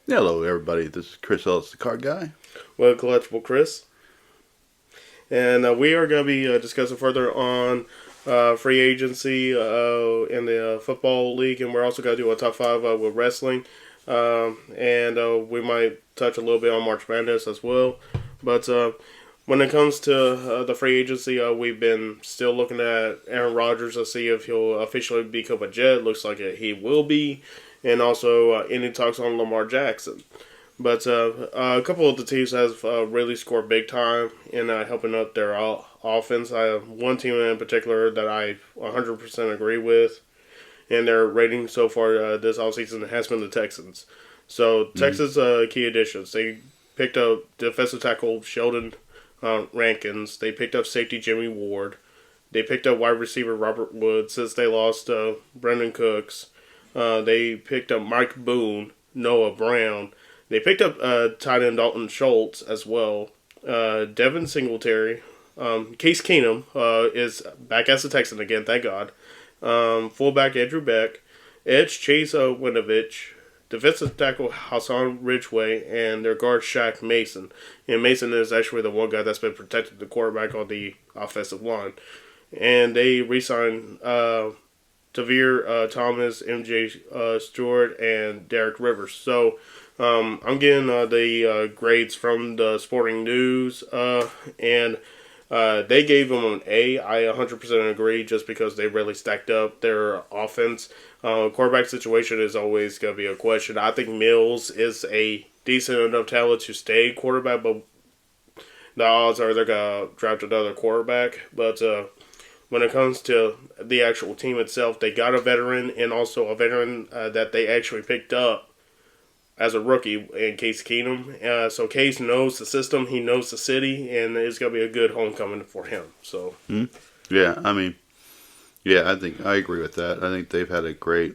Hello, everybody. This is Chris Ellis, the card guy. Well, Collectible Chris. And we are going to be discussing further on free agency in the football league. And we're also going to do a top five with wrestling. And we might touch a little bit on March Madness as well. But when it comes to the free agency, we've been still looking at Aaron Rodgers to see if he'll officially become a Jet. Looks like he will be. And also any talks on Lamar Jackson. But a couple of the teams have really scored big time in helping up their offense. I have one team in particular that I 100% agree with, and their rating so far this offseason has been the Texans. So, Texas key additions. They picked up defensive tackle Sheldon Rankins. They picked up safety Jimmy Ward. They picked up wide receiver Robert Woods since they lost Brendan Cooks. They picked up Mike Boone, Noah Brown. They picked up tight end Dalton Schultz as well. Devin Singletary. Case Keenum is back as a Texan again, thank God. Fullback Andrew Beck. Edge Chase Winovich. Defensive tackle Hassan Ridgeway. And their guard Shaq Mason. And Mason is actually the one guy that's been protecting the quarterback on the offensive line. And they re-signed Tavir Thomas, MJ Stewart, and Derek Rivers. So, I'm getting the grades from the Sporting News, and they gave them an A. I 100% agree, just because they really stacked up their offense. Quarterback situation is always going to be a question. I think Mills is a decent enough talent to stay quarterback, but the odds are they're going to draft another quarterback. But when it comes to the actual team itself, they got a veteran, and also a veteran that they actually picked up as a rookie in Case Keenum. So Case knows the system, he knows the city, and it's going to be a good homecoming for him. So, Yeah, I think I agree with that. I think they've had a great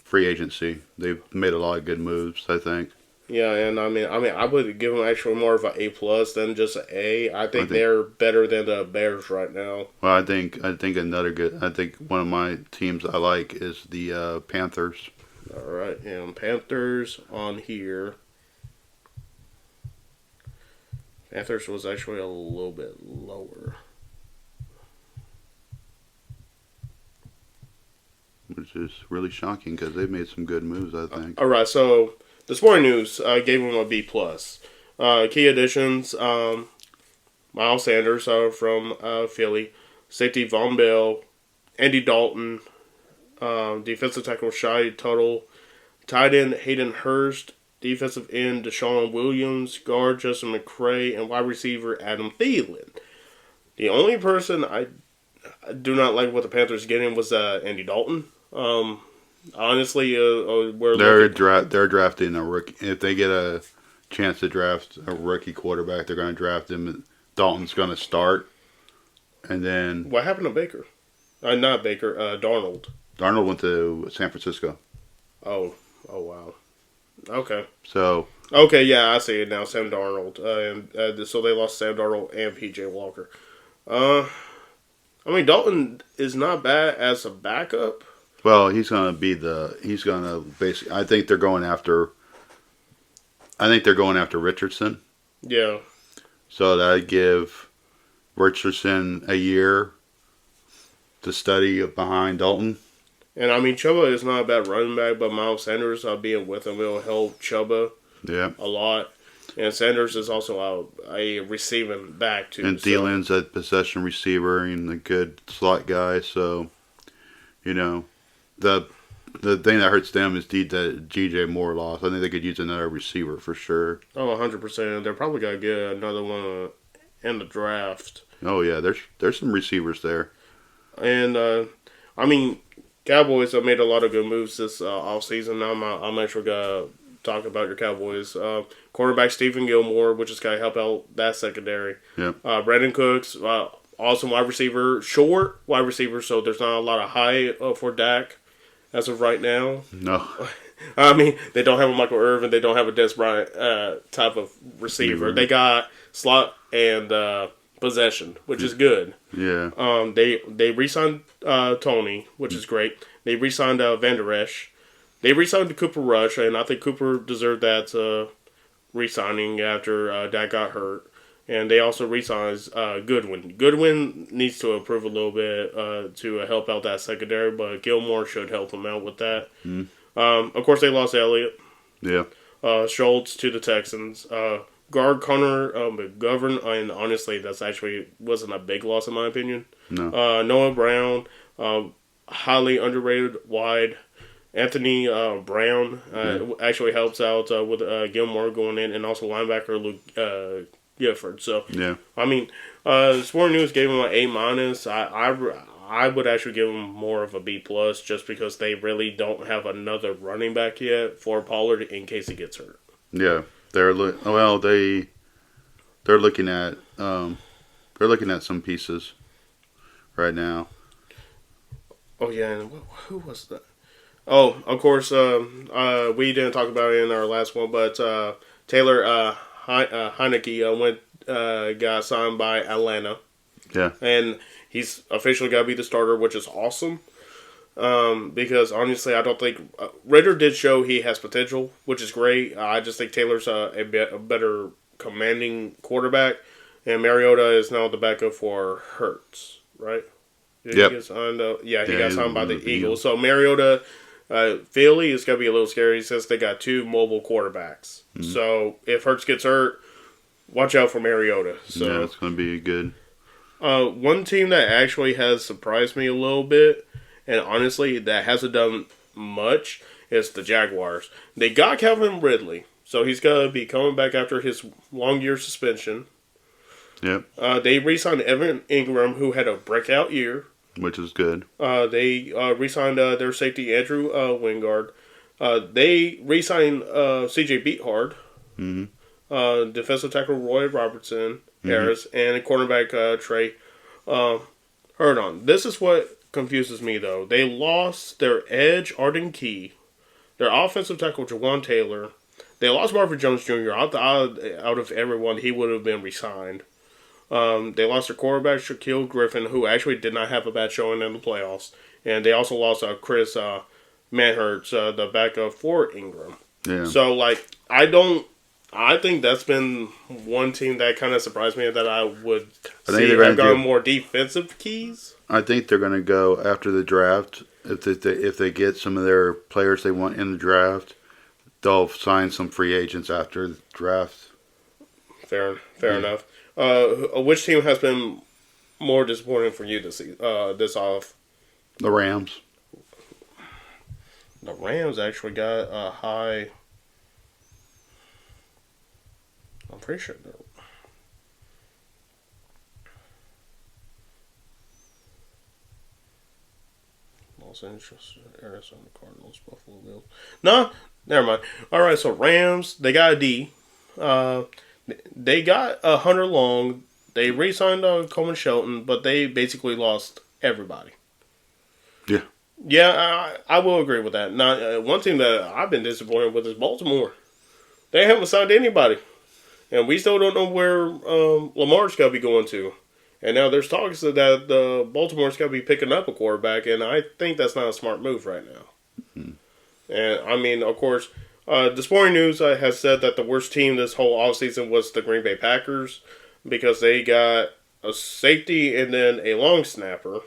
free agency. They've made a lot of good moves, I think. yeah, and I would give them actually more of an A plus than just an A. I think they're better than the Bears right now. Well, I think another good. I think one of my teams I like is the Panthers. All right, and Panthers on here. Panthers was actually a little bit lower. Which is really shocking because they've made some good moves, I think. All right, so the Sporting News gave them a B plus. Key additions: Miles Sanders from Philly, safety Von Bell, Andy Dalton, defensive tackle Shai Tuttle, tight end Hayden Hurst, defensive end Deshaun Williams, guard Justin McCray, and wide receiver Adam Thielen. The only person I do not like what the Panthers getting was Andy Dalton. Honestly, they're drafting a rookie. If they get a chance to draft a rookie quarterback, they're going to draft him. Dalton's going to start, and then what happened to Baker? Not Baker. Darnold. Darnold went to San Francisco. Oh wow. Okay. So. Okay, yeah, I see it now. Sam Darnold, and so they lost Sam Darnold and PJ Walker. Dalton is not bad as a backup. Well, he's going to basically, I think they're going after Richardson. Yeah. So that'd give Richardson a year to study behind Dalton. And Chuba is not a bad running back, but Miles Sanders being with him will help Chuba a lot. And Sanders is also a receiving back too. And Thielen's a possession receiver and a good slot guy. So, the thing that hurts them is that G.J. Moore loss. I think they could use another receiver for sure. Oh, 100%. They're probably going to get another one in the draft. Oh, yeah. There's some receivers there. And, Cowboys have made a lot of good moves this offseason. I'm actually going to talk about your Cowboys. Quarterback Stephen Gilmore, which is going to help out that secondary. Yep. Brandon Cooks, awesome wide receiver. Short wide receiver, so there's not a lot of height for Dak as of right now. No. They don't have a Michael Irvin. They don't have a Des Bryant type of receiver. Mm-hmm. They got slot and possession, which is good. Yeah. They re-signed Tony, which is great. They re-signed Van Der Esch. They re-signed Cooper Rush, and I think Cooper deserved that re-signing after Dak got hurt. And they also re-signed Goodwin. Goodwin needs to improve a little bit to help out that secondary, but Gilmore should help him out with that. Mm. Of course, they lost Elliott. Yeah. Schultz to the Texans. Guard Connor McGovern, and honestly, that's actually wasn't a big loss in my opinion. No. Noah Brown, highly underrated wide. Anthony Brown actually helps out with Gilmore going in, and also linebacker Luke Gifford. So Yeah. I mean, Sport News gave him an A-. I would actually give him more of a B+ just because they really don't have another running back yet for Pollard in case he gets hurt. Yeah. They're looking at some pieces right now. Oh yeah, and who was that? Oh, of course, we didn't talk about it in our last one, but Taylor Heineke got signed by Atlanta. Yeah. And he's officially got to be the starter, which is awesome. Because honestly, I don't think Ritter did show he has potential, which is great. I just think Taylor's a better commanding quarterback, and Mariota is now the backup for Hurts, right? Did Yep. he get signed? He got signed by the the Eagles. So Mariota, Philly is going to be a little scary since they got two mobile quarterbacks. Mm-hmm. So if Hurts gets hurt, watch out for Mariota. So yeah, it's going to be good. One team that actually has surprised me a little bit, and honestly, that hasn't done much, is the Jaguars. They got Calvin Ridley, so he's going to be coming back after his long year suspension. Yep. They re-signed Evan Ingram, who had a breakout year. Which is good. They re-signed their safety, Andrew Wingard. They re-signed C.J. Beathard. Mm-hmm. Defensive tackle Roy Robertson Harris, and cornerback Trey Hurdon. This is what confuses me, though. They lost their edge, Arden Key, their offensive tackle, Jawan Taylor. They lost Marvin Jones Jr. Out of everyone, he would have been re-signed. They lost their quarterback, Shaquille Griffin, who actually did not have a bad showing in the playoffs. And they also lost Chris Manhurts, the backup for Ingram. Yeah. So, I think that's been one team that kind of surprised me that I would see have gone more defensive keys. I think they're going to go after the draft. If they get some of their players they want in the draft, they'll sign some free agents after the draft. Fair enough. Which team has been more disappointing for you this off? The Rams. The Rams actually got a high. I'm pretty sure they're. Los Angeles, Arizona Cardinals, Buffalo Bills. No, never mind. All right, so Rams, they got a D. They got a Hunter Long. They re-signed Coleman Shelton, but they basically lost everybody. Yeah. Yeah, I will agree with that. Now, one team that I've been disappointed with is Baltimore. They haven't signed anybody. And we still don't know where Lamar's got to be going to. And now there's talks that Baltimore's got to be picking up a quarterback, and I think that's not a smart move right now. Mm-hmm. And, I mean, of course, the Sporting News has said that the worst team this whole offseason was the Green Bay Packers because they got a safety and then a long snapper.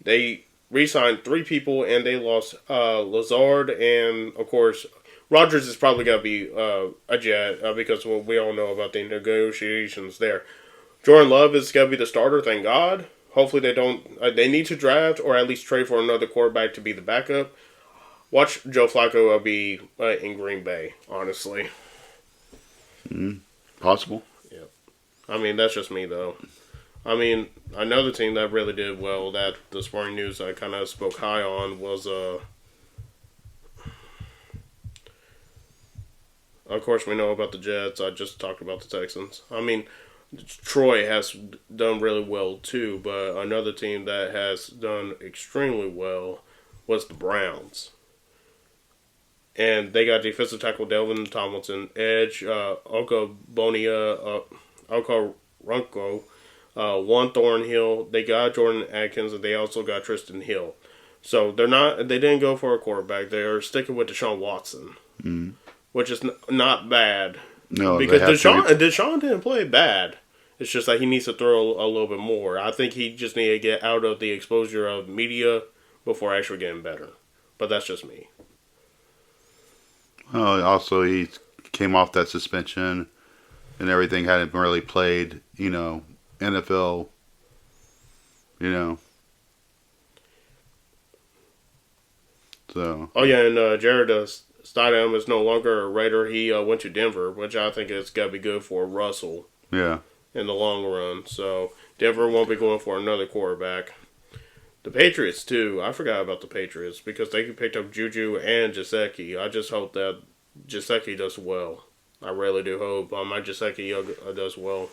They re-signed 3 people, and they lost Lazard and, of course, Rodgers is probably going to be a Jet because we all know about the negotiations there. Jordan Love is going to be the starter, thank God. Hopefully they don't. They need to draft or at least trade for another quarterback to be the backup. Watch Joe Flacco be in Green Bay, honestly. Possible. Yeah. I mean, that's just me, though. I mean, another team that really did well that the Sporting News I kind of spoke high on was of course, we know about the Jets. I just talked about the Texans. I mean, Troy has done really well, too. But another team that has done extremely well was the Browns. And they got defensive tackle Delvin Tomlinson, edge Oka Runko, one Thornhill. They got Jordan Atkins, and they also got Tristan Hill. So they didn't go for a quarterback. They're sticking with Deshaun Watson, which is not bad. No, Because Deshaun didn't play bad. It's just that he needs to throw a little bit more. I think he just needs to get out of the exposure of media before actually getting better. But that's just me. Also, he came off that suspension and everything. Hadn't really played, NFL. So. Oh yeah, and Jared Stidham is no longer a Raider. He went to Denver, which I think is got to be good for Russell. Yeah. In the long run. So Denver won't be going for another quarterback. The Patriots too. I forgot about the Patriots because they picked up Juju and Gesicki. I just hope that Gesicki does well. I really do hope my Gesicki does well.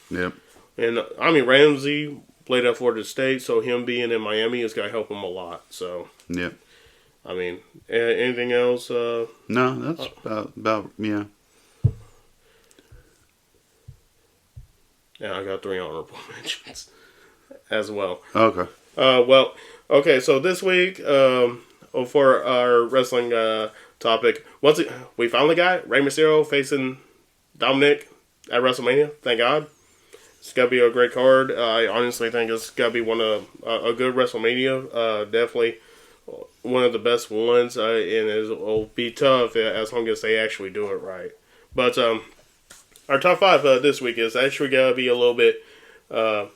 Yep. And Ramsey played at Florida State, so him being in Miami is gonna help him a lot. So. Yep. Anything else? No, that's about yeah. Yeah, I got 3 honorable mentions as well. Okay. Okay. So this week, for our wrestling topic, we finally got Rey Mysterio facing Dominic at WrestleMania. Thank God. It's gonna be a great card. I honestly think it's gonna be one of a good WrestleMania. Definitely one of the best ones, and it'll be tough as long as they actually do it right. But our top 5 this week is actually gonna be a little bit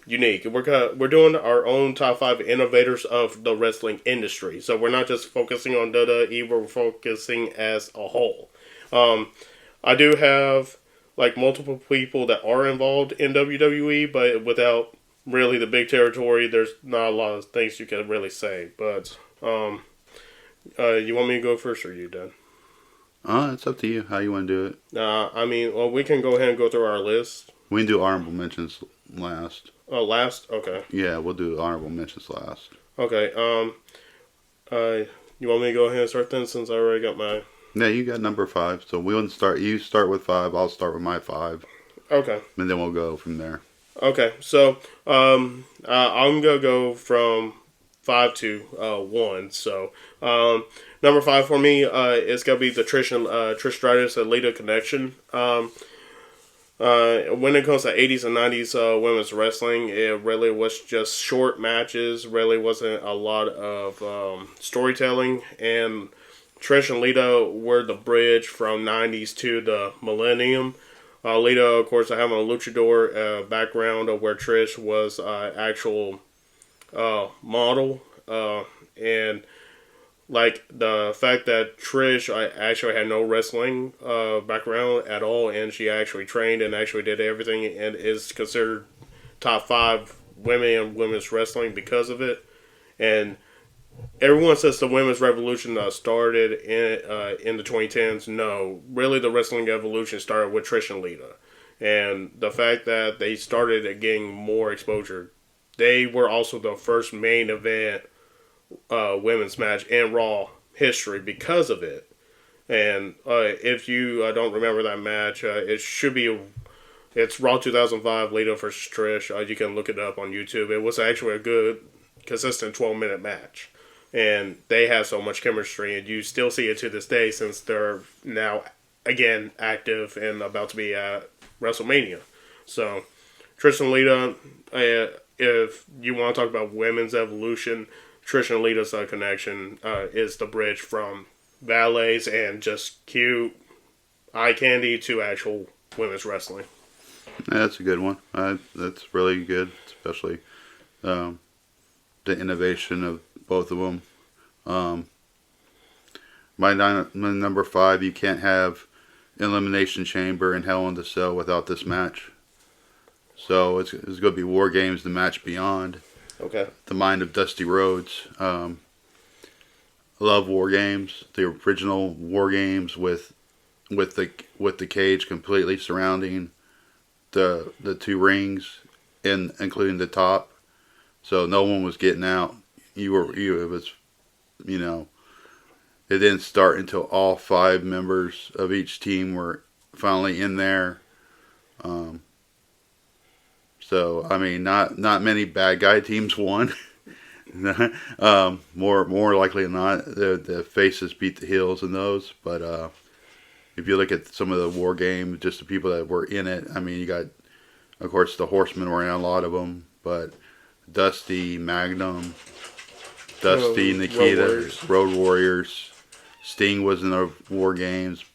unique. We're doing our own top 5 innovators of the wrestling industry. So we're not just focusing on WWE. We're focusing as a whole. I do have multiple people that are involved in WWE, but without really the big territory, there's not a lot of things you can really say. But you want me to go first, or are you done? It's up to you how you want to do it. We can go ahead and go through our list. We can do honorable mentions last. Oh, last? Okay. Yeah, we'll do honorable mentions last. Okay. You want me to go ahead and start then, since I already got my... Yeah, you got number 5, so we'll start. You start with 5. I'll start with my 5. Okay. And then we'll go from there. Okay, so I'm gonna go from 5 to 1. So number 5 for me is gonna be the Trish Stratus and Lita connection. When it comes to 80s and 90s women's wrestling, it really was just short matches. Really wasn't a lot of storytelling, and Trish and Lita were the bridge from 90s to the millennium. Lita, of course, having a luchador background, where Trish was actual model, and the fact that Trish actually had no wrestling background at all, and she actually trained and actually did everything, and is considered top 5 women in women's wrestling because of it. And everyone says the women's revolution started in the 2010s. No, really, the wrestling evolution started with Trish and Lita, and the fact that they started getting more exposure. They were also the first main event women's match in Raw history because of it. And if you don't remember that match, it's Raw 2005, Lita versus Trish. You can look it up on YouTube. It was actually a good, consistent 12-minute match. And they have so much chemistry, and you still see it to this day, since they're now, again, active and about to be at WrestleMania. So, Trish and Lita, if you want to talk about women's evolution, Trish and Lita's connection is the bridge from ballets and just cute eye candy to actual women's wrestling. Yeah, that's a good one. That's really good, especially the innovation of both of them. My number 5, you can't have Elimination Chamber and Hell in the Cell without this match. So it's going to be War Games, the match beyond. Okay. The Mind of Dusty Rhodes. I love War Games. The original War Games with the cage completely surrounding the 2 rings, including the top, so no one was getting out. It didn't start until all 5 members of each team were finally in there. So So I mean, not many bad guy teams won. More likely than not, the faces beat the heels in those. But if you look at some of the war games, just the people that were in it, I mean, you got, of course, the Horsemen were in a lot of them, but Dusty, Magnum, Dusty, Nikita, Road Warriors. Sting was in the war games.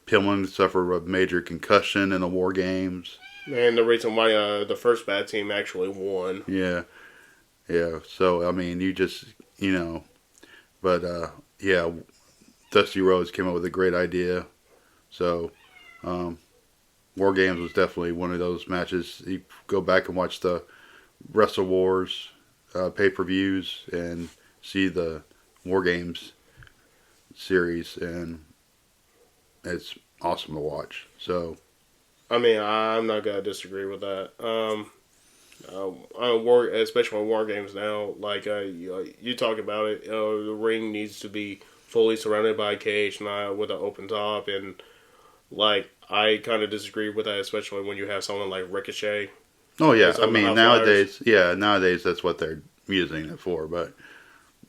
Pillman suffered a major concussion in the war games. And the reason why the first bad team actually won. Yeah. Yeah. So, I mean, but yeah, Dusty Rhodes came up with a great idea. So, War Games was definitely one of those matches. You go back and watch the Wrestle Wars pay-per-views and see the War Games series, and it's awesome to watch. So, I mean, I'm not gonna disagree with that. Especially in War Games now, like you talk about it, the ring needs to be fully surrounded by a cage, not with an open top, and like I kind of disagree with that, especially when you have someone like Ricochet. Oh yeah, I mean nowadays that's what they're using it for. But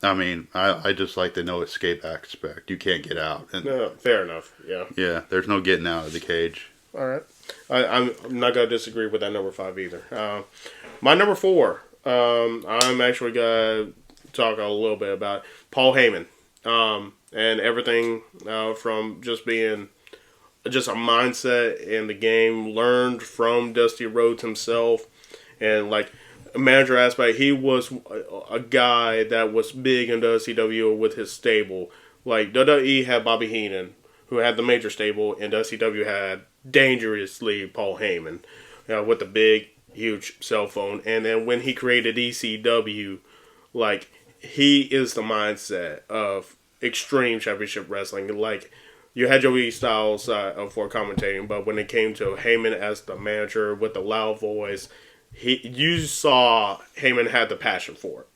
I mean, I just like the no escape aspect. You can't get out. And, no, fair enough. Yeah. Yeah, there's no getting out of the cage. All right, I'm not gonna disagree with that number 5 either. My number 4, I'm actually gonna talk a little bit about Paul Heyman, and everything from just being just a mindset in the game, learned from Dusty Rhodes himself, and like a manager aspect, he was a guy that was big in WCW with his stable. Like WWE had Bobby Heenan, who had the major stable, and WCW had dangerously Paul Heyman, with the big, huge cell phone. And then when he created ECW, like he is the mindset of Extreme Championship Wrestling. Like you had Joey Styles for commentating, but when it came to Heyman as the manager with the loud voice, you saw Heyman had the passion for it.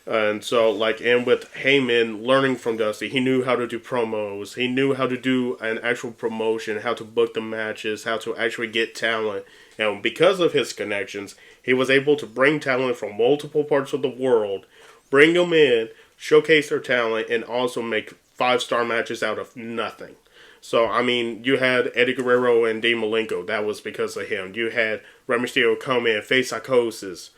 And so, and with Heyman learning from Dusty, he knew how to do promos. He knew how to do an actual promotion, how to book the matches, how to actually get talent. And because of his connections, he was able to bring talent from multiple parts of the world, bring them in, showcase their talent, and also make 5-star matches out of nothing. So, I mean, you had Eddie Guerrero and Dean Malenko. That was because of him. You had Rey Mysterio come in, face Psychosis,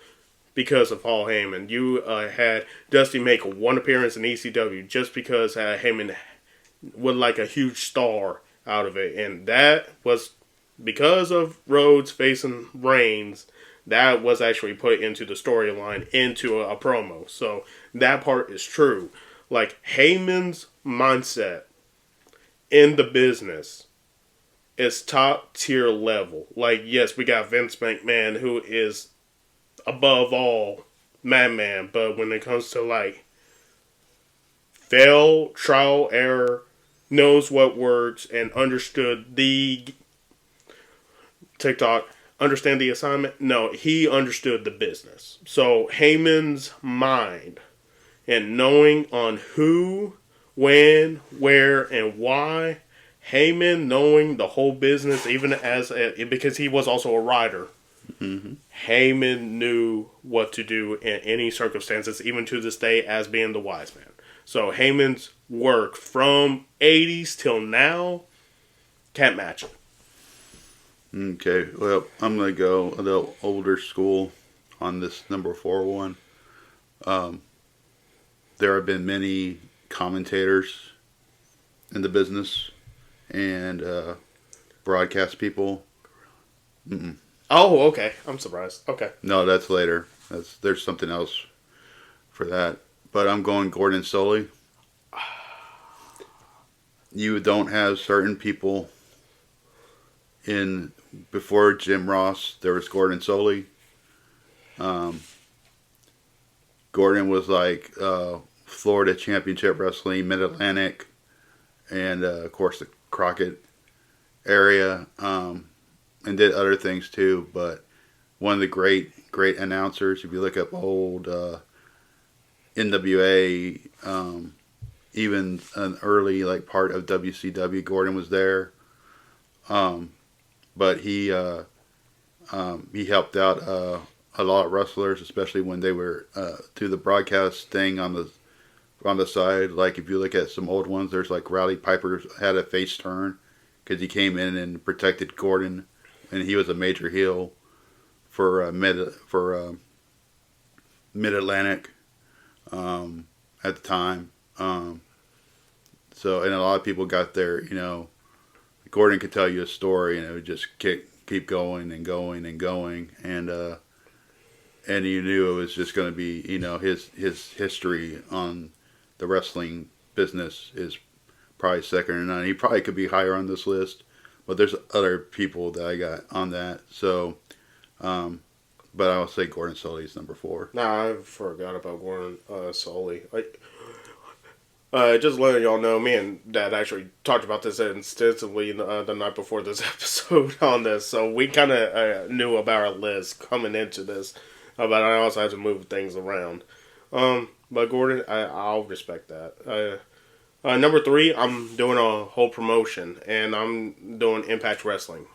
because of Paul Heyman. You had Dusty make one appearance in ECW just because Heyman would like a huge star out of it. And that was because of Rhodes facing Reigns. That was actually put into the storyline, into a promo. So that part is true. Like Heyman's mindset in the business is top tier level. Like, yes, we got Vince McMahon, who is above all madman, but when it comes to like fail, trial, error, knows what works, and understood the TikTok, understand the assignment. No, he understood the business. So Heyman's mind and knowing on who, when, where, and why. Heyman knowing the whole business, even because he was also a writer. Mm-hmm. Heyman knew what to do in any circumstances, even to this day, as being the wise man. So Heyman's work from 80s till now, can't match it. Okay, well, I'm going to go a little older school on this number 4 one. There have been many commentators in the business and broadcast people. Mm-mm. Oh, okay. I'm surprised. Okay. No, that's later. There's something else for that. But I'm going Gordon Soley. You don't have certain people in before Jim Ross. There was Gordon Soley. Gordon was like Florida Championship Wrestling, Mid-Atlantic, and of course the Crockett area. And did other things too, but one of the great announcers. If you look up old NWA, even an early part of WCW, Gordon was there. But he He helped out a lot of wrestlers, especially when they were do the broadcast thing on the side. Like if you look at some old ones, there's like Rowdy Piper had a face turn because he came in and protected Gordon, and he was a major heel for Mid Atlantic at the time. So and a lot of people got there. Gordon could tell you a story, and it would just keep going and going and going, and you knew it was just going to be, his history on the wrestling business is probably second to none. He probably could be higher on this list, but there's other people that I got on that. So, but I'll say Gordon Sully is number 4. Nah, I forgot about Gordon Sully. Just letting y'all know, me and Dad actually talked about this extensively the night before this episode on this, so we kind of knew about our list coming into this, but I also had to move things around. But Gordon, I'll respect that. Number 3, I'm doing a whole promotion, and I'm doing Impact Wrestling.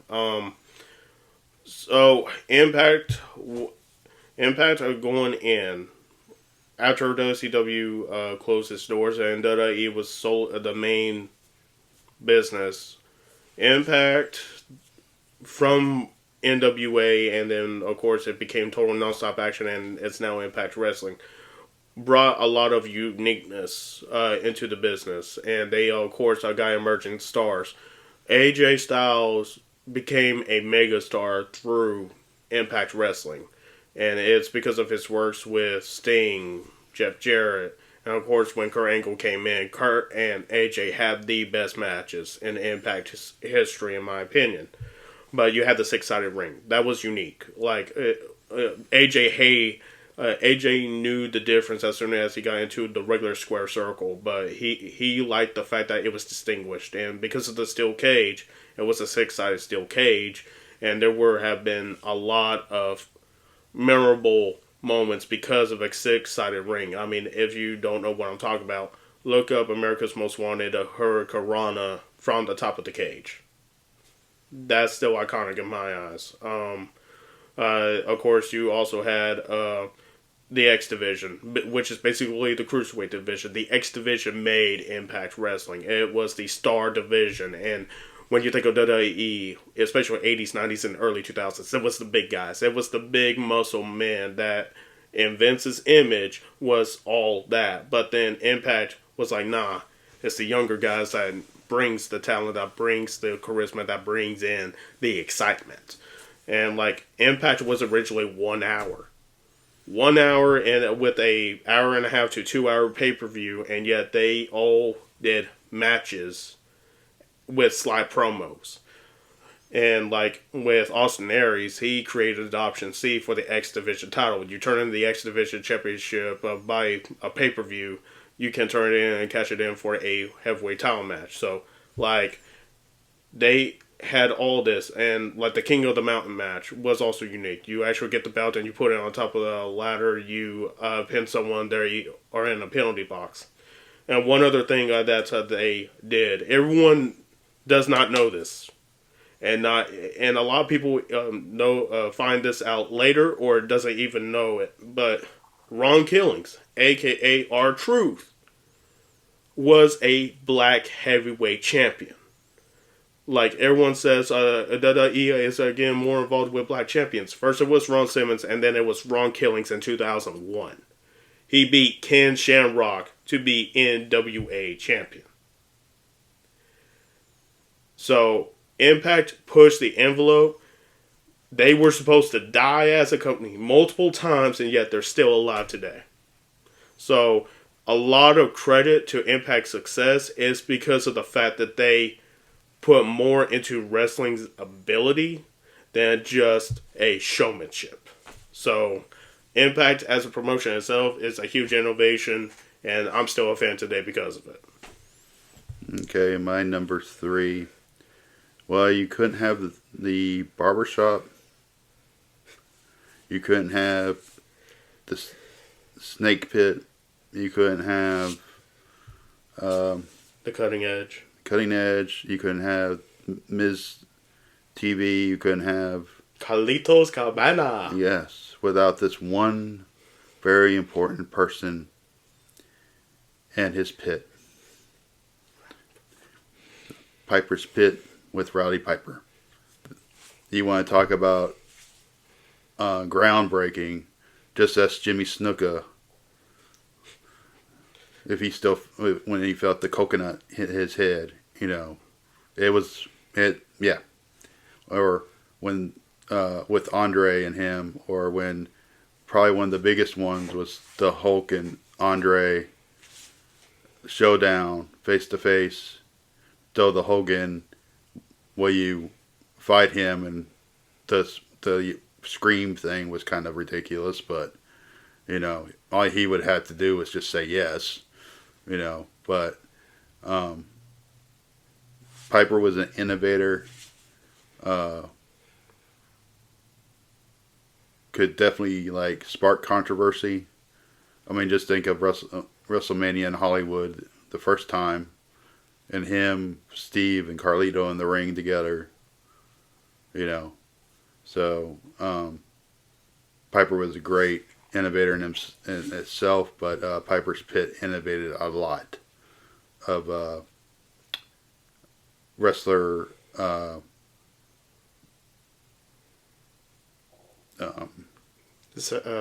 So Impact are going in after WCW closed its doors and WWE was sold the main business. Impact from NWA, and then of course it became Total Nonstop Action, and it's now Impact Wrestling. Brought a lot of uniqueness into the business, and they of course got emerging stars. AJ Styles became a megastar through Impact Wrestling, and it's because of his works with Sting, Jeff Jarrett, and of course when Kurt Angle came in, Kurt and AJ had the best matches in Impact history, in my opinion. But you had the 6-sided ring that was unique. Like AJ knew the difference as soon as he got into the regular square circle, but he liked the fact that it was distinguished, and because of the steel cage, it was a 6-sided steel cage, and there have been a lot of memorable moments because of a 6-sided ring. I mean, if you don't know what I'm talking about, look up America's Most Wanted, a Hurricane Rana from the top of the cage. That's still iconic in my eyes. Of course, you also had the X Division, which is basically the Cruiserweight division. The X Division made Impact Wrestling. It was the star division, and when you think of WWE, especially 80s, 90s, and early 2000s, it was the big guys. It was the big muscle men that, in Vince's image, was all that. But then Impact was like, nah, it's the younger guys that brings the talent, that brings the charisma, that brings in the excitement. And like Impact was originally 1 hour. 1 hour and with a hour and a half to 2 hour pay-per-view, and yet they all did matches with slide promos. And like with Austin Aries, he created Option C for the X Division title. You turn in the X Division Championship by a pay-per-view, you can turn it in and cash it in for a heavyweight title match. So like they had all this, and like the King of the Mountain match was also unique. You actually get the belt and you put it on top of the ladder, you pin someone there, or in a penalty box. And one other thing that they did, everyone does not know this, and a lot of people find this out later or doesn't even know it. But Ron Killings, aka R-Truth, was a black heavyweight champion. Like everyone says, WWE is again more involved with black champions. First it was Ron Simmons, and then it was Ron Killings in 2001. He beat Ken Shamrock to be NWA champion. So Impact pushed the envelope. They were supposed to die as a company multiple times, and yet they're still alive today. So a lot of credit to Impact's success is because of the fact that they put more into wrestling's ability than just a showmanship. So Impact as a promotion itself is a huge innovation, and I'm still a fan today because of it. Okay, my number 3. Well, you couldn't have the barbershop. You couldn't have the snake pit. You couldn't have The Cutting Edge. Cutting Edge. You couldn't have Ms. TV. You couldn't have Carlitos Cabana. Yes, without this one very important person and his pit. Piper's Pit with Rowdy Piper. You want to talk about groundbreaking? Just ask Jimmy Snuka if he still when he felt the coconut hit his head. It was it. Yeah, or when with Andre and him, or when probably one of the biggest ones was the Hulk and Andre showdown face to face. Though the Hogan, where you fight him, and the scream thing was kind of ridiculous, but all he would have to do was just say yes, But Piper was an innovator. Could definitely spark controversy. I mean, just think of WrestleMania in Hollywood the first time, and him, Steve, and Carlito in the ring together. So Piper was a great innovator in itself, but Piper's Pit innovated a lot of wrestler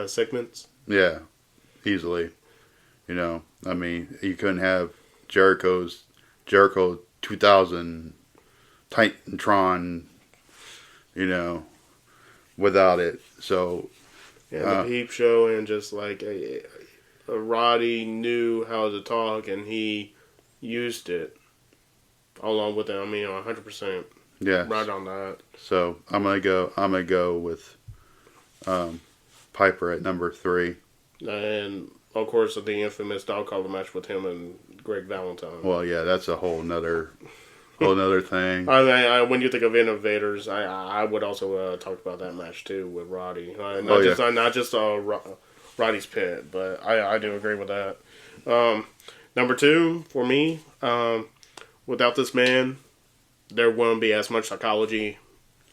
Segments. Yeah, easily. I mean, you couldn't have Jericho 2000 Titantron, without it. So yeah, the Peep Show, and just Roddy knew how to talk, and he used it along with it. I mean, 100%. Yeah, right on that. So I'm gonna go with Piper at number 3. And of course, the infamous dog collar match with him and Greg Valentine. Well, yeah, that's a whole nother thing. When you think of innovators, I would also talk about that match too with Roddy. Not just Roddy's Pit, but I do agree with that. Number 2 for me, without this man, there wouldn't be as much psychology,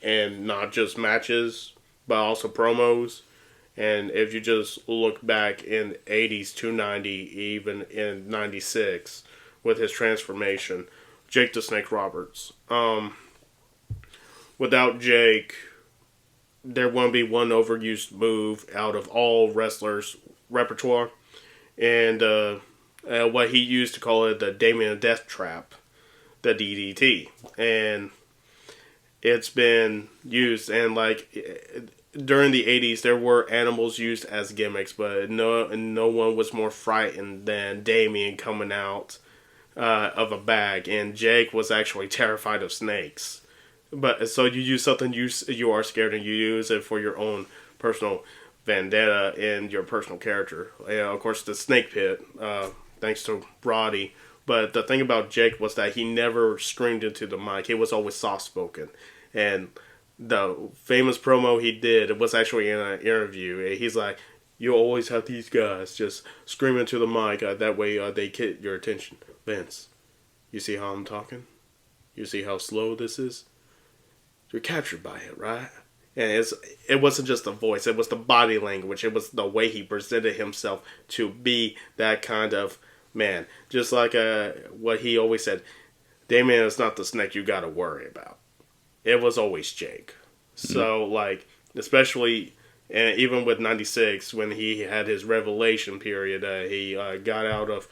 and not just matches, but also promos. And if you just look back in 80s to 90, even in 96, with his transformation, Jake the Snake Roberts. Without Jake, there won't be one overused move out of all wrestlers' repertoire. And what he used to call it the Damien Death Trap, the DDT. And it's been used, and during the 80s, there were animals used as gimmicks, but no one was more frightened than Damien coming out of a bag, and Jake was actually terrified of snakes. But so you use something you are scared, and you use it for your own personal vendetta and your personal character. Of course, the Snake Pit, thanks to Roddy. But the thing about Jake was that he never screamed into the mic. He was always soft spoken, and the famous promo he did was actually in an interview. He's like, "You always have these guys just screaming to the mic. That way they get your attention. Vince, you see how I'm talking? You see how slow this is? You're captured by it, right?" And it wasn't just the voice. It was the body language. It was the way he presented himself to be that kind of man. Just like what he always said, Damien is not the snake you got to worry about. It was always Jake. So, especially, and even with 96, when he had his revelation period, he got out of,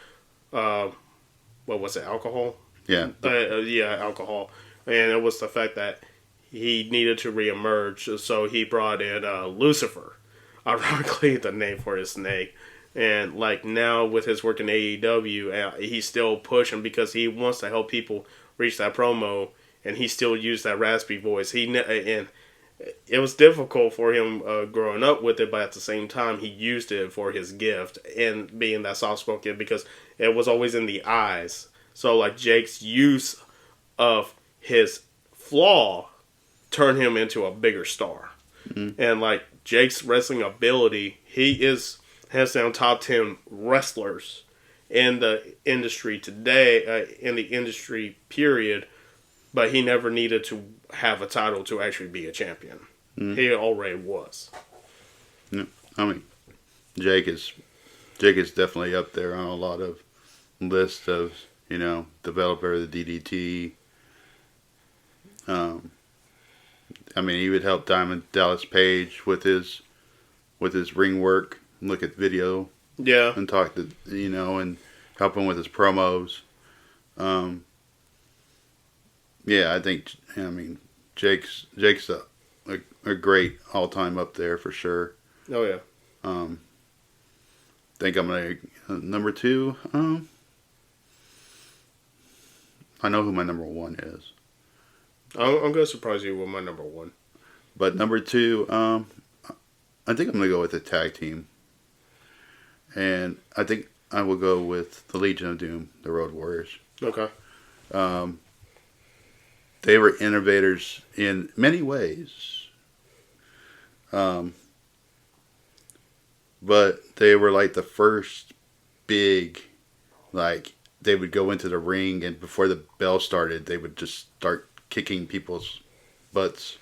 what was it, alcohol? Yeah. Alcohol. And it was the fact that he needed to reemerge, so he brought in Lucifer, ironically the name for his snake. And now with his work in AEW, he's still pushing because he wants to help people reach that promo, and he still used that raspy voice. And it was difficult for him growing up with it, but at the same time, he used it for his gift and being that soft spoken, because it was always in the eyes. So Jake's use of his flaw turned him into a bigger star. Mm-hmm. And Jake's wrestling ability, he is hands down top 10 wrestlers in the industry today, in the industry period, but he never needed to have a title to actually be a champion. He already was. Yeah. I mean, Jake is definitely up there on a lot of lists of developer of the DDT. I mean, he would help Diamond Dallas Page with his ring work, look at video, Yeah. and talk to and help him with his promos. Yeah, I mean Jake's a great all time up there for sure. Oh yeah. Think I'm gonna number two. I know who my number one is, I'm gonna surprise you with my number one. but number two, I think I'm gonna go with the tag team, and I think I will go with the Legion of Doom, the Road Warriors. Okay. They were innovators in many ways. But they were like the first big, like, they would go into the ring and before the bell started, they would just start kicking people's butts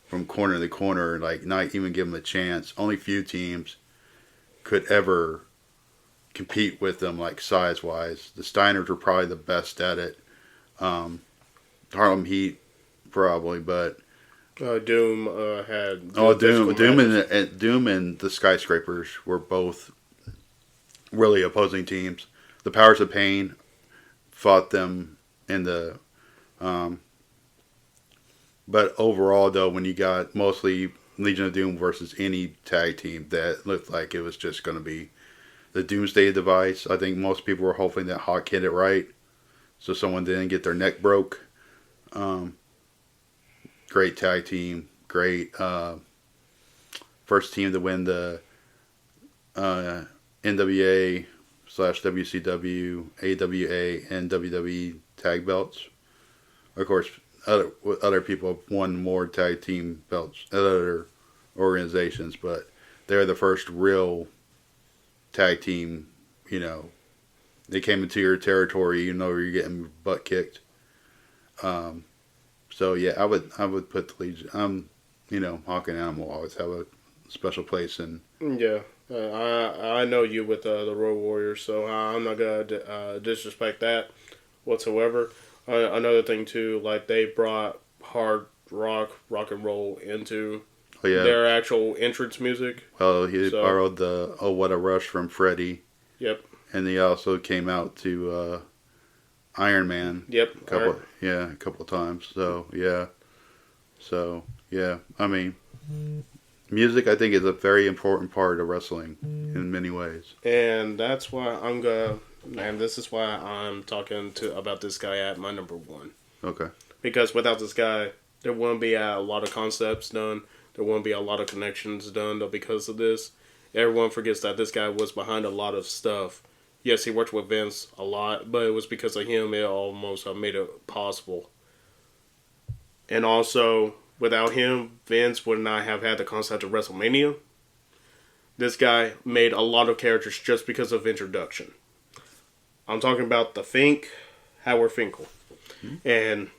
from corner to corner, like, not even give them a chance. Only few teams could ever compete with them, like, size-wise. The Steiners were probably the best at it. Harlem Heat, probably, but Doom had Doom and the Skyscrapers were both really opposing teams. The Powers of Pain fought them in the, but overall though, when you got mostly Legion of Doom versus any tag team, that looked like it was just going to be the Doomsday device. I think most people were hoping that Hawk hit it right, so someone didn't get their neck broke. Great tag team, great first team to win the NWA / WCW, AWA, and WWE tag belts. Of course, other people have won more tag team belts at other organizations, but they're the first real tag team. They came into your territory, you're getting butt kicked. So yeah, I would put the Legion. Hawk and Animal always have a special place in. Yeah, I know you with the Road Warriors, so I'm not gonna disrespect that whatsoever. Another thing too, like they brought hard rock and roll into their actual entrance music. Well, he borrowed the "Oh What a Rush" from Freddie. Yep. And he also came out to Iron Man. Yep. A couple of times. So yeah. I mean, music I think is a very important part of wrestling in many ways. And that's why this is why I'm talking about this guy at my number one. Okay. Because without this guy, there wouldn't be a lot of concepts done. There wouldn't be a lot of connections done because of this. Everyone forgets that this guy was behind a lot of stuff. Yes, he worked with Vince a lot, but it was because of him it almost made it possible. And also, without him, Vince would not have had the concept of WrestleMania. This guy made a lot of characters just because of introduction. I'm talking about the Fink, Howard Finkel. Mm-hmm. And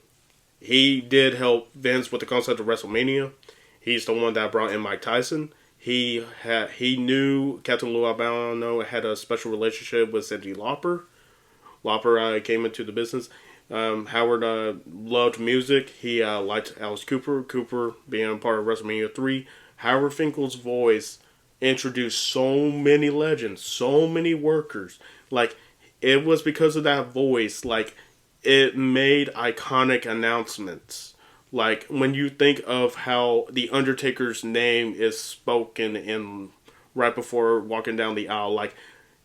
he did help Vince with the concept of WrestleMania. He's the one that brought in Mike Tyson. He knew Captain Lou Albano had a special relationship with Cyndi Lauper. Lauper came into the business. Howard loved music. He liked Alice Cooper. Cooper being part of WrestleMania 3. Howard Finkel's voice introduced so many legends, so many workers. Like, it was because of that voice. Like, it made iconic announcements. Like, when you think of how The Undertaker's name is spoken in right before walking down the aisle, like,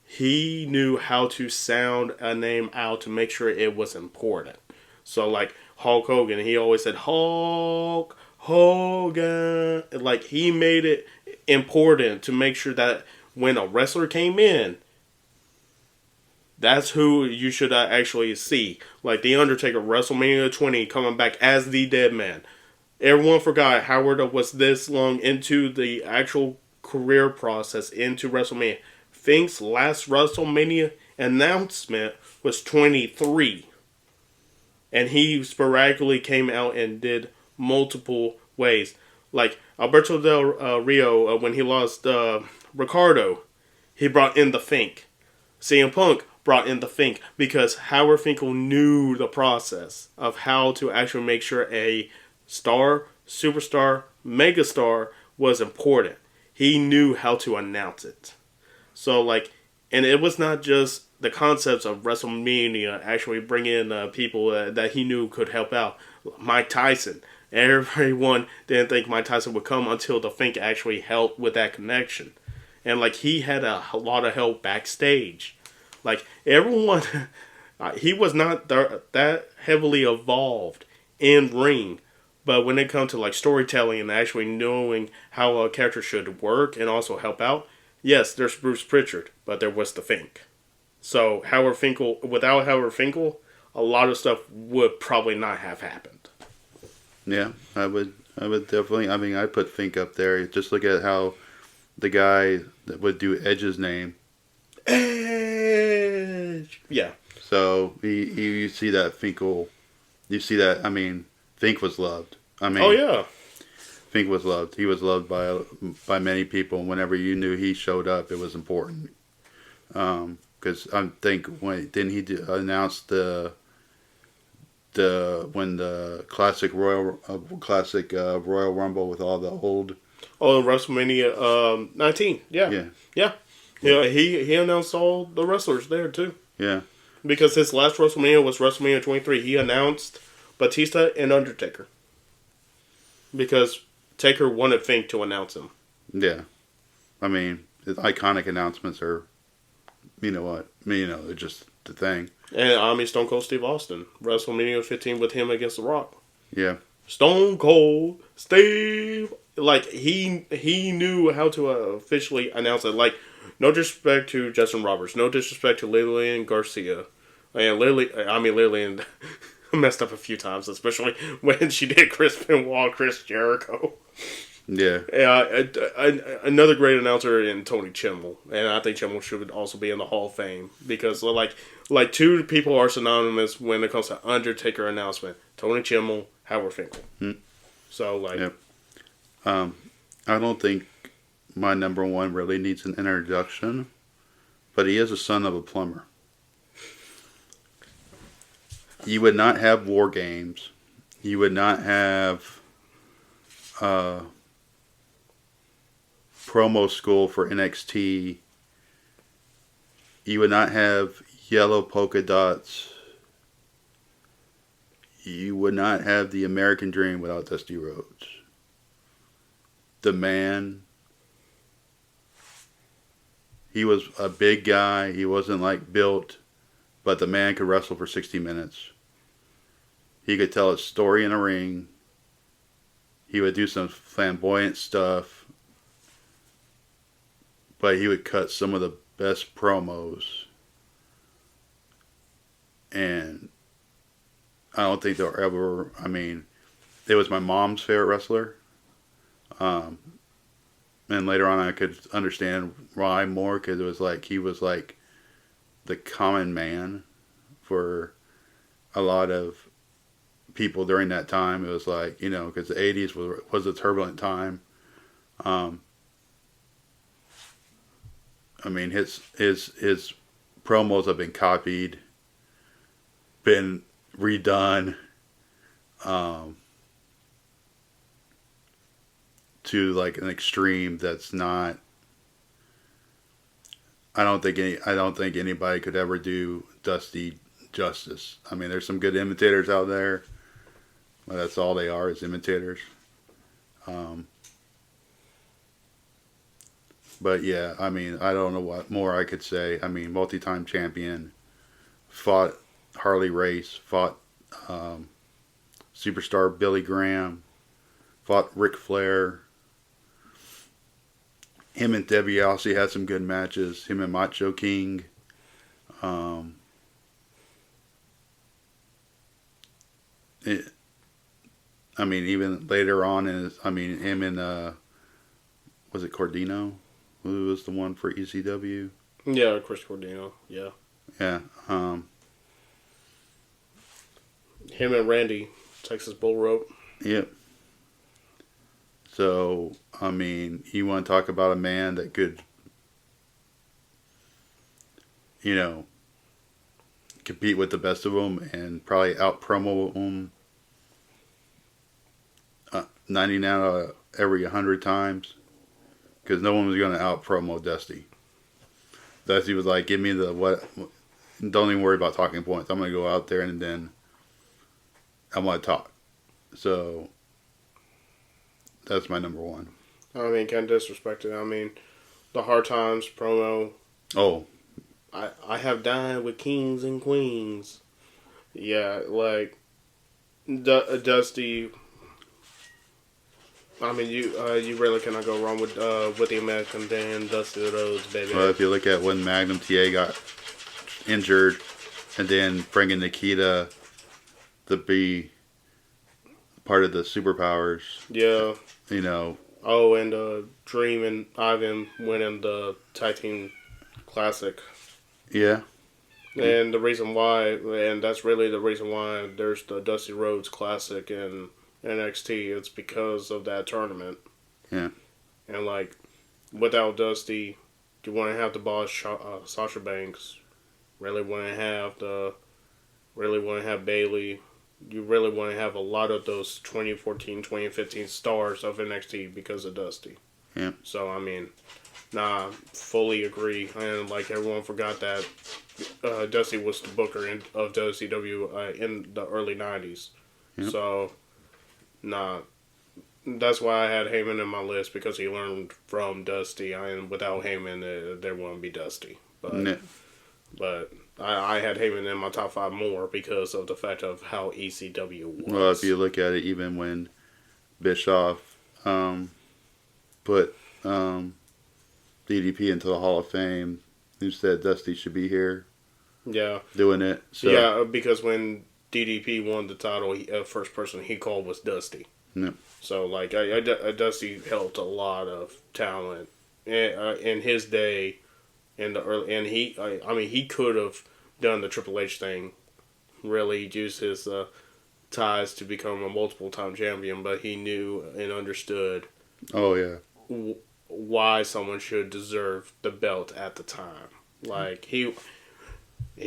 he knew how to sound a name out to make sure it was important. So, like, Hulk Hogan, he always said, Hulk Hogan. Like, he made it important to make sure that when a wrestler came in, that's who you should actually see. Like The Undertaker, WrestleMania 20, coming back as the Dead Man. Everyone forgot Howard was this long into the actual career process into WrestleMania. Fink's last WrestleMania announcement was 23. And he sporadically came out and did multiple ways. Like Alberto Del Rio, when he lost Ricardo, he brought in the Fink. CM Punk brought in the Fink because Howard Finkel knew the process of how to actually make sure a star, superstar, megastar was important. He knew how to announce it. So, like, and it was not just the concepts of WrestleMania actually bringing in people that he knew could help out. Mike Tyson. Everyone didn't think Mike Tyson would come until the Fink actually helped with that connection. And, like, he had a lot of help backstage. Like, everyone, he was not that heavily evolved in ring. But when it comes to, like, storytelling and actually knowing how a character should work and also help out, yes, there's Bruce Pritchard, but there was the Fink. So Howard Finkel, without Howard Finkel, a lot of stuff would probably not have happened. Yeah, I would definitely. I mean, I put Fink up there. Just look at how the guy that would do Edge's name. Edge. Yeah. So you see that Finkel, you see that. I mean, Fink was loved. I mean, Oh yeah. Fink was loved. He was loved by many people. And whenever you knew he showed up, it was important. Because I think didn't he announce when the classic Royal Rumble with all the old. Oh, WrestleMania 19. Yeah. Yeah. Yeah. Yeah. He announced all the wrestlers there too. Yeah. Because his last WrestleMania was WrestleMania 23. He announced Batista and Undertaker. Because Taker wanted Fink to announce him. Yeah. I mean, iconic announcements are, you know what? I mean, they're just the thing. And I mean, Stone Cold Steve Austin. WrestleMania 15 with him against The Rock. Yeah. Stone Cold Steve. Like, he knew how to officially announce it. Like, no disrespect to Justin Roberts. No disrespect to Lillian Garcia. And Lillian messed up a few times, especially when she did Chris Benoit, Chris Jericho. Yeah. Another great announcer in Tony Chimmel, and I think Chimmel should also be in the Hall of Fame because like two people are synonymous when it comes to Undertaker announcement: Tony Chimmel, Howard Finkel. So like, yep. I don't think my number one really needs an introduction, but he is a son of a plumber. You would not have War Games. You would not have promo school for NXT. You would not have yellow polka dots. You would not have the American Dream without Dusty Rhodes. The man, he was a big guy. He wasn't like built, but the man could wrestle for 60 minutes. He could tell a story in a ring. He would do some flamboyant stuff. But he would cut some of the best promos. And I don't think they'll ever... I mean, it was my mom's favorite wrestler. And later on I could understand why more. Because it was like, he was like the common man for a lot of people during that time. It was like, because the 80s was a turbulent time. I mean, his promos have been copied, been redone, to like an extreme that's not. I don't think anybody could ever do Dusty justice. I mean, there's some good imitators out there. Well, that's all they are, is imitators. But yeah, I mean, I don't know what more I could say. I mean, multi-time champion, fought Harley Race, fought superstar Billy Graham, fought Ric Flair. Him and DiBiase had some good matches. Him and Macho King. I mean, even later on, him and, was it Cordino? Who was the one for ECW? Yeah, Chris Cordino, yeah. Yeah. Him and Randy, Texas Bull Rope. Yep. So, I mean, you want to talk about a man that could, you know, compete with the best of them and probably out promo them 99 out of every 100 times because no one was going to out promo Dusty. Dusty was like, give me the what, don't even worry about talking points. I'm going to go out there and then I'm going to talk. So that's my number one. I mean, can't disrespect it. I mean, the Hard Times promo. Oh, I have dined with kings and queens. Yeah, like Dusty. I mean, you really cannot go wrong with the American Dan Dusty Rhodes, baby. well, if you look at when Magnum TA got injured and then bringing Nikita to be part of the superpowers. Yeah. You know. Oh, and Dream and Ivan winning the Tag Team Classic. Yeah. And the reason why, and that's really the reason why there's the Dusty Rhodes Classic in NXT, it's because of that tournament. Yeah. And, like, without Dusty, you wouldn't have the boss Sasha Banks. Really wouldn't have Bailey. You really wouldn't have a lot of those 2014, 2015 stars of NXT because of Dusty. Yeah. So, I mean, nah, fully agree. And, like, everyone forgot that Dusty was the booker of WCW in the early 90s. Yep. So, nah, that's why I had Heyman in my list, because he learned from Dusty. And without Heyman, there wouldn't be Dusty. But I had Heyman in my top 5 more because of the fact of how ECW was. Well, if you look at it, even when Bischoff put DDP into the Hall of Fame, who said Dusty should be here. Yeah. Doing it. So. Yeah, because when DDP won the title, first person he called was Dusty. Yeah. So, like, Dusty helped a lot of talent in his day. In the early, and he could have done the Triple H thing, really used his ties to become a multiple-time champion, but he knew and understood. Oh yeah. Why someone should deserve the belt at the time. Like, he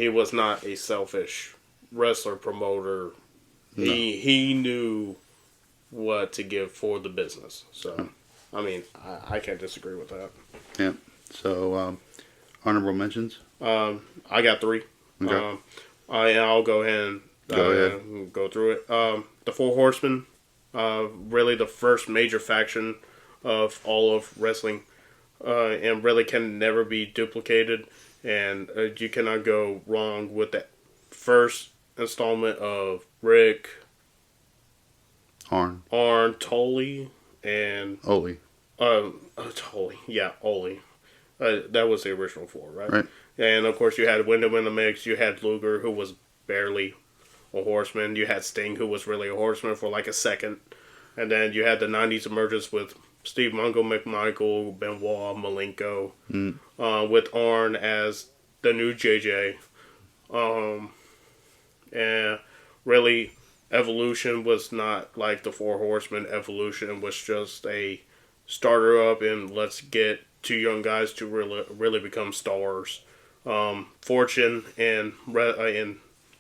was not a selfish wrestler promoter. No. He knew what to give for the business. So, I mean, I can't disagree with that. Yeah. So. Honorable mentions? I got 3. Okay. I'll go ahead and go through it. The Four Horsemen, really the first major faction of all of wrestling, and really can never be duplicated. And you cannot go wrong with the first installment of Rick, Arn, Tully, and Ole. Tully, yeah, Ole. That was the original 4, right? Right. And, of course, you had Wyndham in the mix. You had Luger, who was barely a horseman. You had Sting, who was really a horseman for like a second. And then you had the 90s emergence with Steve Mungo, McMichael, Benoit, Malenko, with Arn as the new JJ. And really, Evolution was not like the Four Horsemen. Evolution was just a starter up and let's get 2 young guys to really become stars. Fortune and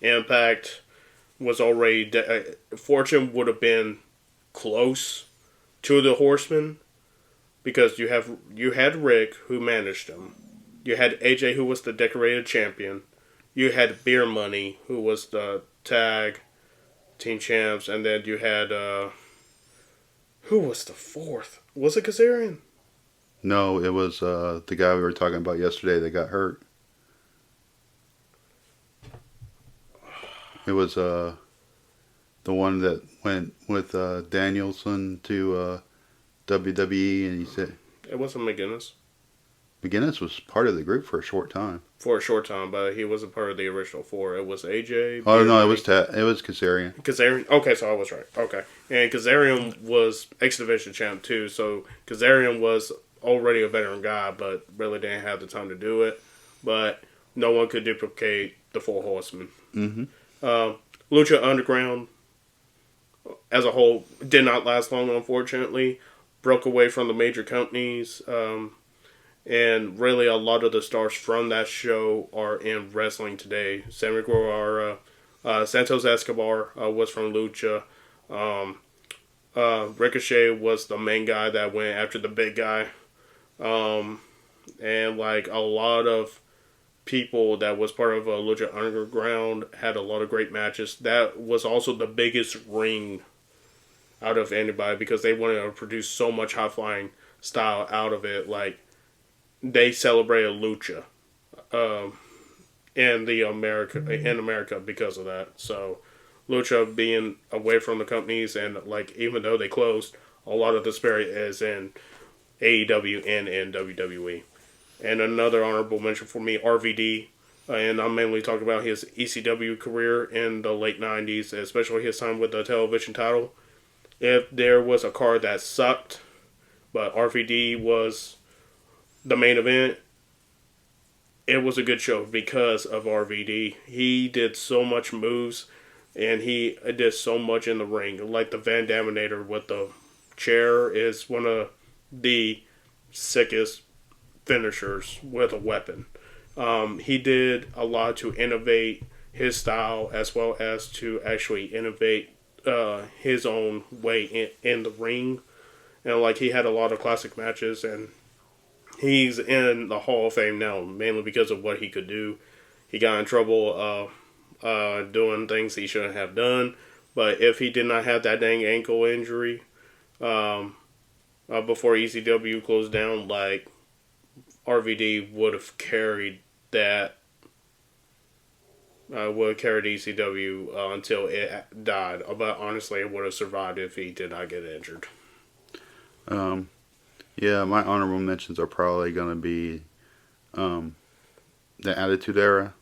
Impact was already... Fortune would have been close to the Horsemen because you had Rick, who managed them. You had AJ, who was the decorated champion. You had Beer Money, who was the tag team champs. And then you had... who was the 4th? Was it Kazarian? No, it was the guy we were talking about yesterday that got hurt. It was the one that went with Danielson to WWE, and he said... It wasn't McGinnis. McGinnis was part of the group for a short time. For a short time, but he wasn't part of the original 4. It was AJ. Oh, no, it was Kazarian. Kazarian? Okay, so I was right. Okay. And Kazarian was X Division champ, too, so Kazarian was already a veteran guy, but really didn't have the time to do it. But no one could duplicate the Four Horsemen. Mm-hmm. Lucha Underground, as a whole, did not last long, unfortunately. broke away from the major companies. And really, a lot of the stars from that show are in wrestling today. Sammy Guevara, Santos Escobar was from Lucha. Um, Ricochet was the main guy that went after the big guy. Um, and like a lot of people that was part of Lucha Underground had a lot of great matches. That was also the biggest ring out of anybody because they wanted to produce so much high flying style out of it. Like they celebrated Lucha um, in America because of that. So Lucha being away from the companies and like even though they closed, a lot of the spirit is in AEW and in WWE. And another honorable mention for me, RVD. And I'm mainly talking about his ECW career in the late 90s, especially his time with the television title. If there was a card that sucked, but RVD was the main event, it was a good show because of RVD. He did so much moves, and he did so much in the ring. Like the Van Daminator with the chair is one of the sickest finishers with a weapon. He did a lot to innovate his style as well as to actually innovate his own way in the ring. And like he had a lot of classic matches, and he's in the Hall of Fame now mainly because of what he could do. He got in trouble doing things he shouldn't have done, but if he did not have that dang ankle injury before ECW closed down, like RVD would have carried that. Would have carried ECW until it died. But honestly, it would have survived if he did not get injured. Yeah, my honorable mentions are probably going to be the Attitude Era.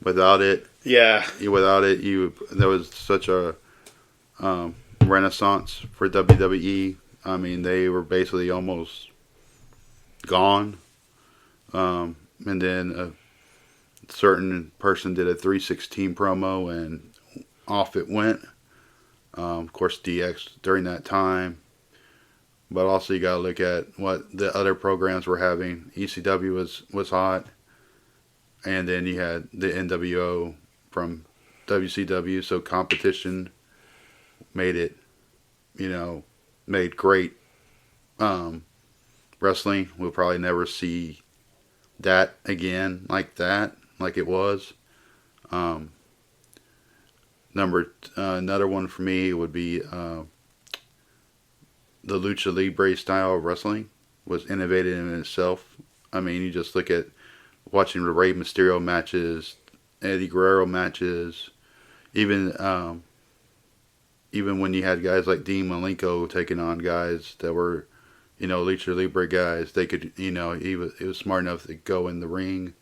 Without it, there was such a renaissance for WWE. I mean, they were basically almost gone. And then a certain person did a 316 promo and off it went. Of course, DX during that time. But also you got to look at what the other programs were having. ECW was hot. And then you had the NWO from WCW. So competition made it, made great wrestling. We'll probably never see that again like it was. Another one for me would be the Lucha Libre style of wrestling was innovative in itself. I mean, you just look at watching the Rey Mysterio matches, Eddie Guerrero matches, even when you had guys like Dean Malenko taking on guys that were, Lucha Libre guys, they could, he was smart enough to go in the ring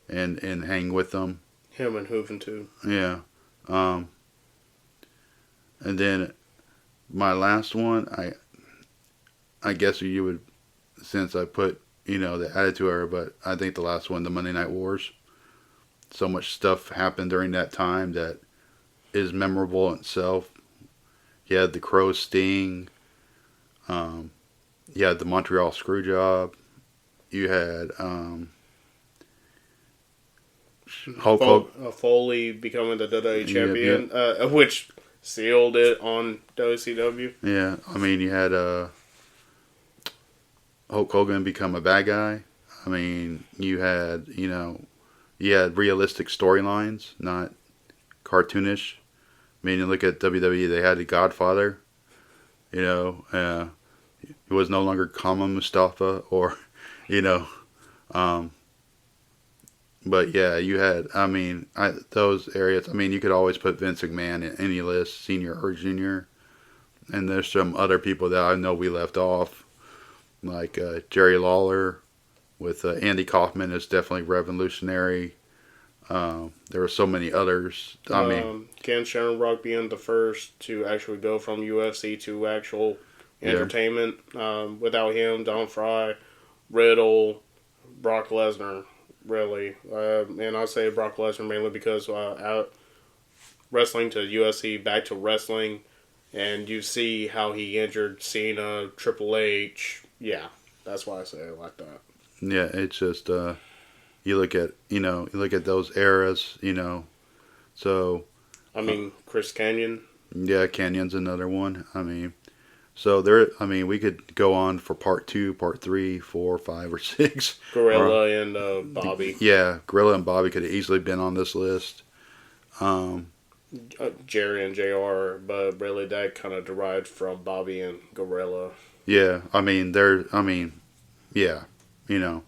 and hang with them. Him and Hooven too. Yeah. And then my last one, I guess you would, since I put, the Attitude Era, but I think the last one, the Monday Night Wars. So much stuff happened during that time that is memorable in itself. You had the Crow Sting. You had the Montreal Screwjob. You had Hulk Hogan. Foley becoming the WWE champion, which sealed it on WCW. Yeah, I mean, you had Hulk Hogan become a bad guy. I mean, you had realistic storylines, not cartoonish. I mean, you look at WWE, they had the Godfather. He was no longer Kama Mustafa or, but yeah, you had, those areas. I mean, you could always put Vince McMahon in any list, senior or junior. And there's some other people that I know we left off, like Jerry Lawler with Andy Kaufman is definitely revolutionary. There were so many others. Ken Shamrock being the first to actually go from UFC to actual entertainment. Without him, Don Fry, Riddle, Brock Lesnar, really. And I say Brock Lesnar mainly because out wrestling to UFC, back to wrestling, and you see how he injured Cena, Triple H. Yeah, that's why I say it like that. Yeah, it's just you look at those eras, So I mean, Chris Canyon, yeah, Canyon's another one. I mean, so there. I mean, we could go on for part two, part three, four, five, or six. Or Gorilla, and Bobby. yeah, Gorilla and Bobby could have easily been on this list. Um, Jerry and JR, but really that kind of derived from Bobby and Gorilla. yeah, I mean, yeah, you know.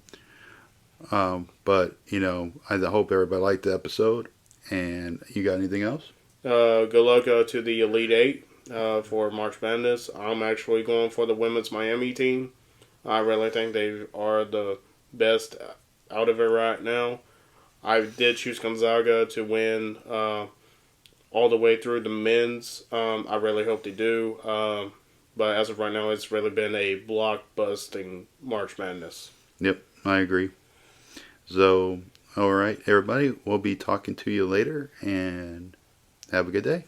But I hope everybody liked the episode. And you got anything else? Good luck to the Elite Eight for March Madness. I'm actually going for the women's Miami team. I really think they are the best out of it right now. I did choose Gonzaga to win all the way through the men's. I really hope they do. But as of right now, it's really been a blockbusting March Madness. Yep, I agree. So, all right, everybody, we'll be talking to you later, and have a good day.